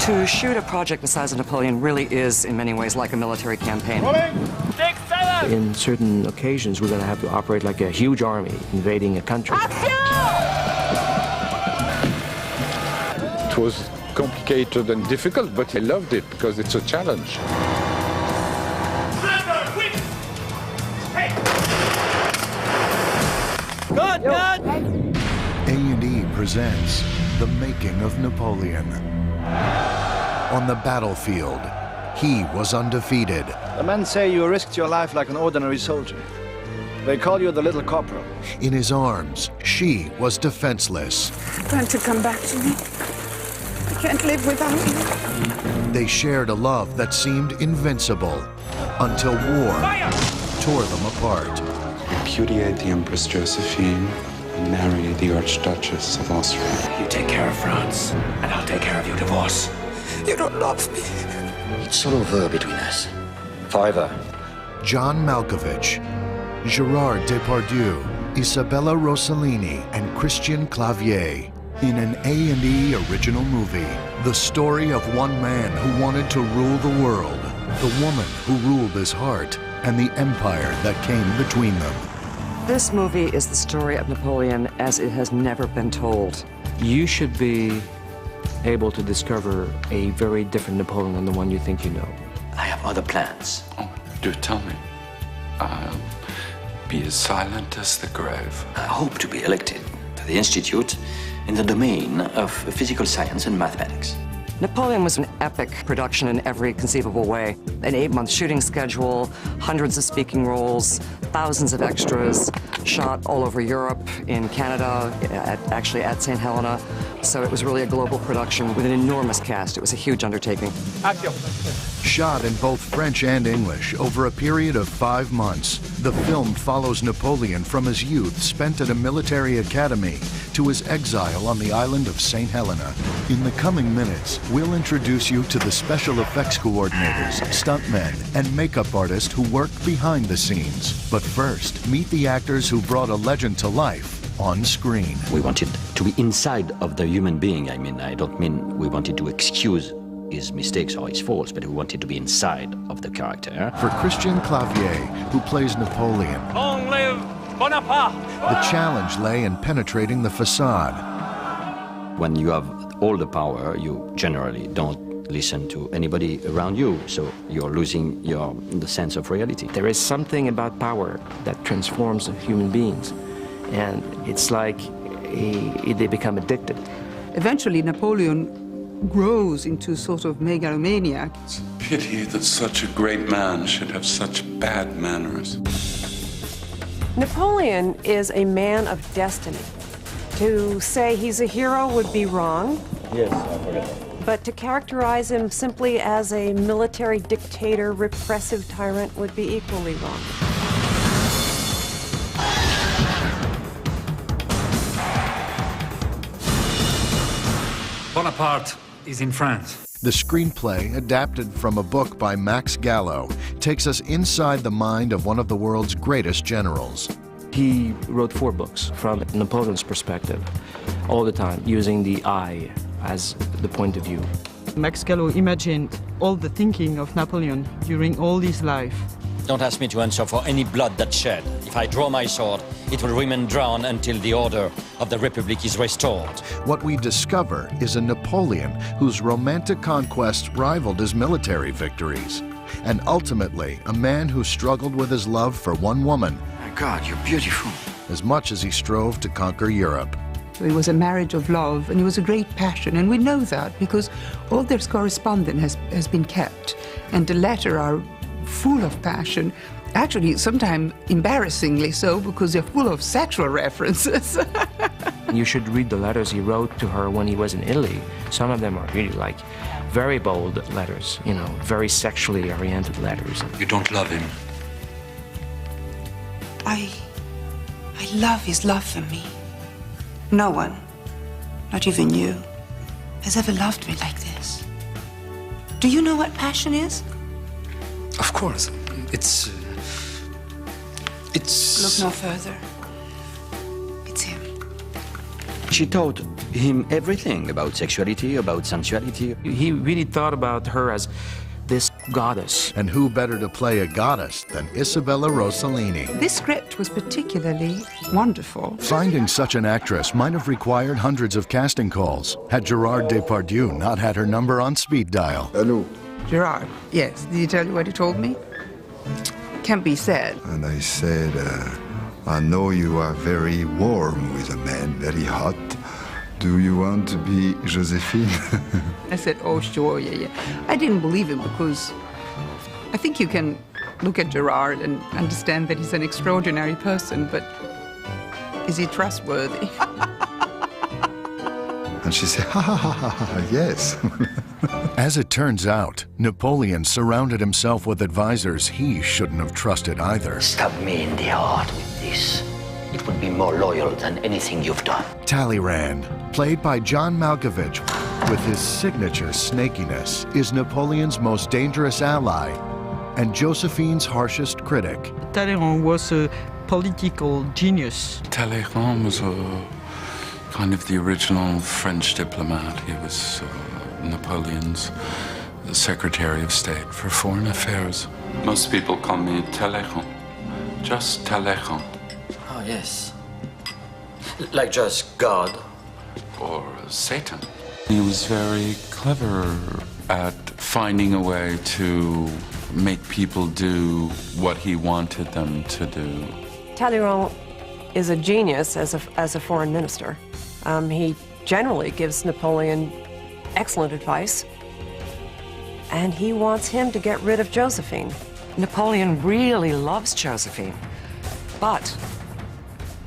To shoot a project the size of Napoleon really is, in many ways, like a military campaign. In certain occasions, we're going to have to operate like a huge army invading a country. It was complicated and difficult, but I loved it because it's a challenge. Good! A&E presents The Making of Napoleon. On the battlefield, he was undefeated. The men say you risked your life like an ordinary soldier. They call you the little corporal. In his arms, she was defenseless. Won't you come back to me? I can't live without you. They shared a love that seemed invincible until war tore them apart. Repudiate the Empress Josephine and marry the Archduchess of Austria. You take care of France, and I'll take care of your divorce. You don't love me. It's all over between us. Forever. John Malkovich, Gerard Depardieu, Isabella Rossellini, and Christian Clavier in an A&E original movie. The story of one man who wanted to rule the world, the woman who ruled his heart, and the empire that came between them. This movie is the story of Napoleon as it has never been told. You should be able to discover a very different Napoleon than the one you think you know. I have other plans. Oh, do tell me. I'll be as silent as the grave. I hope to be elected to the Institute in the domain of physical science and mathematics. Napoleon was an epic production in every conceivable way. An 8-month shooting schedule, hundreds of speaking roles, thousands of extras, shot all over Europe, in Canada, actually at St. Helena. So it was really a global production with an enormous cast. It was a huge undertaking. Action. Shot in both French and English over a period of 5 months, the film follows Napoleon from his youth spent at a military academy to his exile on the island of St. Helena. In the coming minutes, we'll introduce you to the special effects coordinators, stuntmen, and makeup artists who work behind the scenes. But first, meet the actors who brought a legend to life on screen. We wanted to be inside of the human being. I mean, I don't mean we wanted to excuse his mistakes or his faults, but we wanted to be inside of the character. For Christian Clavier, who plays Napoleon, Long live Bonaparte! the challenge lay in penetrating the facade. When you have all the power, you generally don't listen to anybody around you, so you're losing the sense of reality. There is something about power that transforms human beings, and it's like they become addicted. Eventually, Napoleon grows into sort of megalomaniac. It's a pity that such a great man should have such bad manners. Napoleon is a man of destiny. To say he's a hero would be wrong. Yes, I forgot that. But to characterize him simply as a military dictator, repressive tyrant would be equally wrong. Bonaparte is in France. The screenplay, adapted from a book by Max Gallo, takes us inside the mind of one of the world's greatest generals. He wrote 4 books from Napoleon's perspective, all the time, using the I as the point of view. Max Gallo imagined all the thinking of Napoleon during all his life. Don't ask me to answer for any blood that's shed. If I draw my sword, it will remain drawn until the order of the Republic is restored. What we discover is a Napoleon whose romantic conquests rivaled his military victories, and ultimately a man who struggled with his love for one woman. My God, you're beautiful. As much as he strove to conquer Europe. It was a marriage of love, and it was a great passion, and we know that because all their correspondence has been kept, and the letters are full of passion. Actually, sometimes embarrassingly so, because they're full of sexual references. You should read the letters he wrote to her when he was in Italy. Some of them are really like very bold letters, you know, very sexually oriented letters. You don't love him. I love his love for me. No one, not even you, has ever loved me like this. Do you know what passion is? Of course. It's... Look no further. It's him. She thought him everything about sexuality, about sensuality. He really thought about her as this goddess. And who better to play a goddess than Isabella Rossellini? This script was particularly wonderful. Finding such an actress might have required hundreds of casting calls had Gerard Depardieu not had her number on speed dial. Hello. Gerard, yes. Did he tell you what he told me? Can't be said. And I said, I know you are very warm with a man, very hot. Do you want to be Josephine? I said, oh, sure, yeah. I didn't believe him because I think you can look at Gerard and understand that he's an extraordinary person, but is he trustworthy? And she said, ha ha ha ha ha, yes. As it turns out, Napoleon surrounded himself with advisors he shouldn't have trusted either. Stab me in the heart with this. It would be more loyal than anything you've done. Talleyrand, played by John Malkovich, with his signature snakiness, is Napoleon's most dangerous ally and Josephine's harshest critic. Talleyrand was a political genius. Talleyrand was kind of the original French diplomat. He was Napoleon's Secretary of State for Foreign Affairs. Most people call me Talleyrand. Just Talleyrand. Oh, yes. Like just God. Or Satan. He was very clever at finding a way to make people do what he wanted them to do. Talleyrand is a genius as a foreign minister. He generally gives Napoleon excellent advice, and he wants him to get rid of Josephine. Napoleon really loves Josephine, but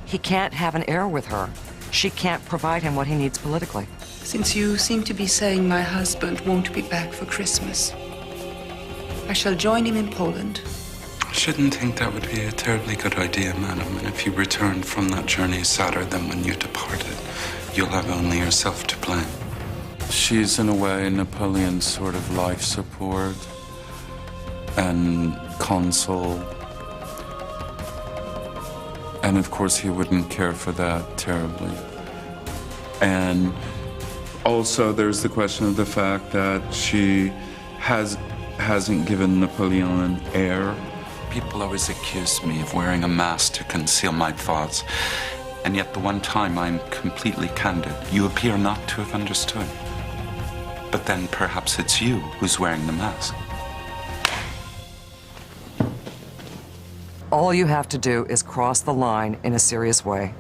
he can't have an heir with her. She can't provide him what he needs politically. Since you seem to be saying my husband won't be back for Christmas, I shall join him in Poland. I shouldn't think that would be a terribly good idea, madam. And if you returned from that journey sadder than when you departed, you'll have only yourself to blame. She's, in a way, Napoleon's sort of life support and console. And of course, he wouldn't care for that terribly. And also, there's the question of the fact that she hasn't given Napoleon an heir. People always accuse me of wearing a mask to conceal my thoughts. And yet, the one time I'm completely candid, you appear not to have understood. But then perhaps it's you who's wearing the mask. All you have to do is cross the line in a serious way,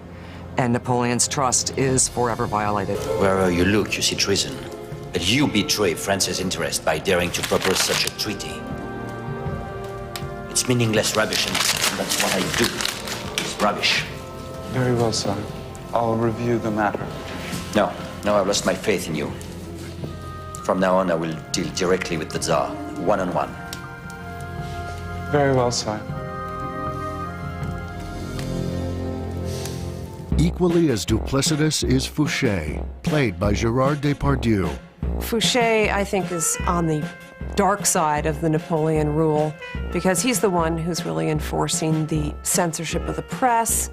and Napoleon's trust is forever violated. Wherever you look, you see treason. But you betray France's interest by daring to propose such a treaty. It's meaningless rubbish, and that's what I do. It's rubbish. Very well, sir. I'll review the matter. No, I've lost my faith in you. From now on, I will deal directly with the Tsar, one-on-one. Very well, sir. Equally as duplicitous is Fouché, played by Gerard Depardieu. Fouché, I think, is on the dark side of the Napoleon rule because he's the one who's really enforcing the censorship of the press,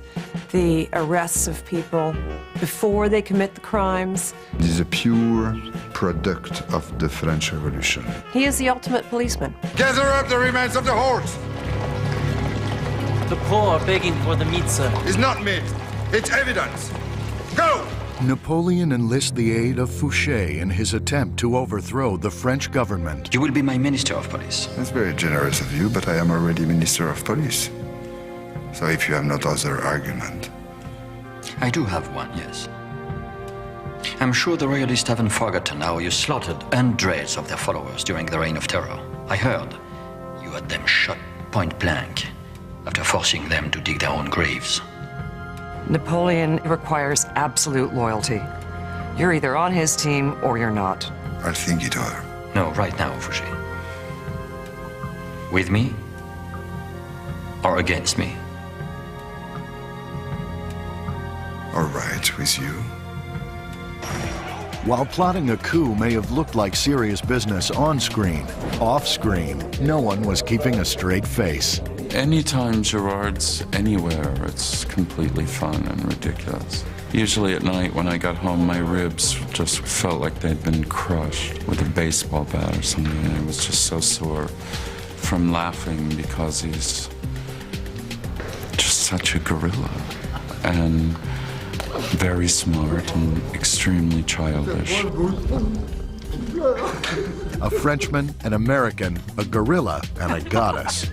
the arrests of people before they commit the crimes. It is a pure product of the French Revolution. He is the ultimate policeman. Gather up the remains of the horse! The poor are begging for the meat, sir. It's not meat. It's evidence. Go! Napoleon enlists the aid of Fouché in his attempt to overthrow the French government. You will be my Minister of Police. That's very generous of you, but I am already Minister of Police. So if you have no other argument. I do have one, yes. I'm sure the royalists haven't forgotten how you slaughtered hundreds of their followers during the Reign of Terror. I heard you had them shot point blank after forcing them to dig their own graves. Napoleon requires absolute loyalty. You're either on his team or you're not. I'll think it over. No, right now, Fouché. With me or against me? All right, with you. While plotting a coup may have looked like serious business on screen, off screen, no one was keeping a straight face. Anytime Gerard's anywhere, it's completely fun and ridiculous. Usually at night when I got home, my ribs just felt like they'd been crushed with a baseball bat or something. And I was just so sore from laughing because he's just such a gorilla and very smart and extremely childish. A Frenchman, an American, a gorilla, and a goddess.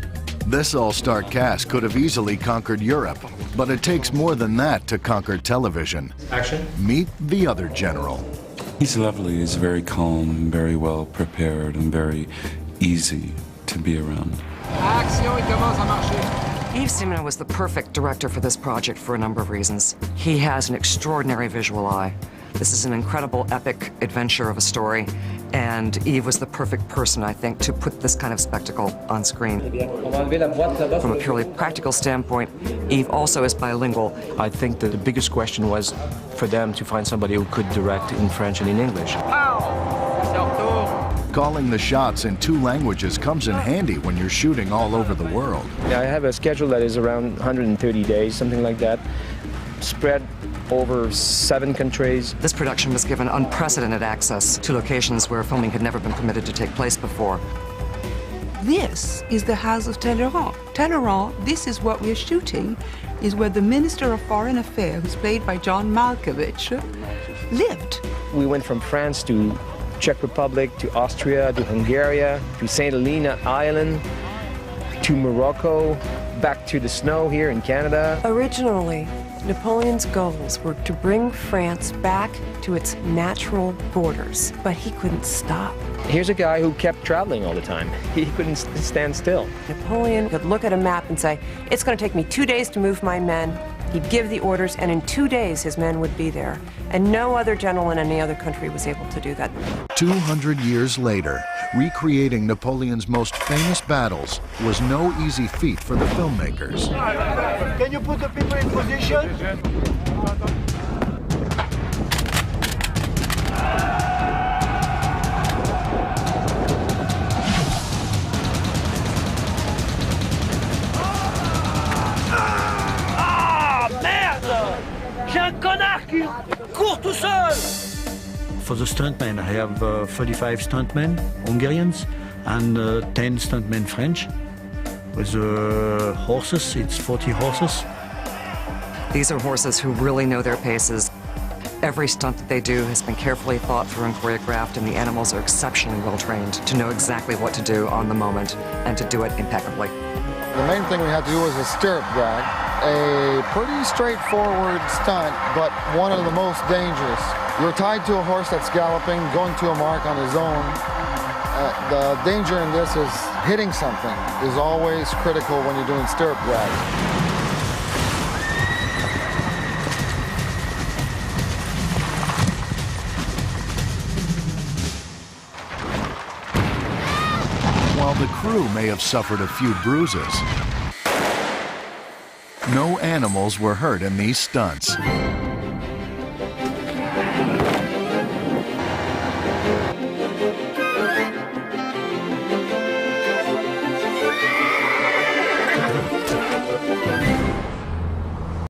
This all-star cast could have easily conquered Europe, but it takes more than that to conquer television. Action. Meet the other general. He's lovely, he's very calm and very well prepared and very easy to be around. Yves Simon was the perfect director for this project for a number of reasons. He has an extraordinary visual eye. This is an incredible epic adventure of a story, and Yves was the perfect person, I think, to put this kind of spectacle on screen. From a purely practical standpoint, Yves also is bilingual. I think that the biggest question was for them to find somebody who could direct in French and in English. Calling the shots in 2 languages comes in handy when you're shooting all over the world. I have a schedule that is around 130 days, something like that, spread over 7 countries. This production was given unprecedented access to locations where filming had never been permitted to take place before. This is the house of Talleyrand. Talleyrand, this is what we're shooting, is where the Minister of Foreign Affairs, who's played by John Malkovich, lived. We went from France to Czech Republic, to Austria, to Hungary, to St. Helena Island, to Morocco, back to the snow here in Canada. Originally, Napoleon's goals were to bring France back to its natural borders, but he couldn't stop. Here's a guy who kept traveling all the time. He couldn't stand still. Napoleon could look at a map and say, it's going to take me 2 days to move my men. He'd give the orders, and in 2 days his men would be there. And no other general in any other country was able to do that. 200 years later, recreating Napoleon's most famous battles was no easy feat for the filmmakers. Can you put the people in position? For the stuntmen, I have 35 stuntmen, Hungarians, and 10 stuntmen French. With the horses, it's 40 horses. These are horses who really know their paces. Every stunt that they do has been carefully thought through and choreographed, and the animals are exceptionally well trained to know exactly what to do on the moment and to do it impeccably. The main thing we had to do was a stirrup drag. A pretty straightforward stunt, but one of the most dangerous. You're tied to a horse that's galloping, going to a mark on his own. The danger in this is hitting something is always critical when you're doing stirrup drag. While the crew may have suffered a few bruises, no animals were hurt in these stunts.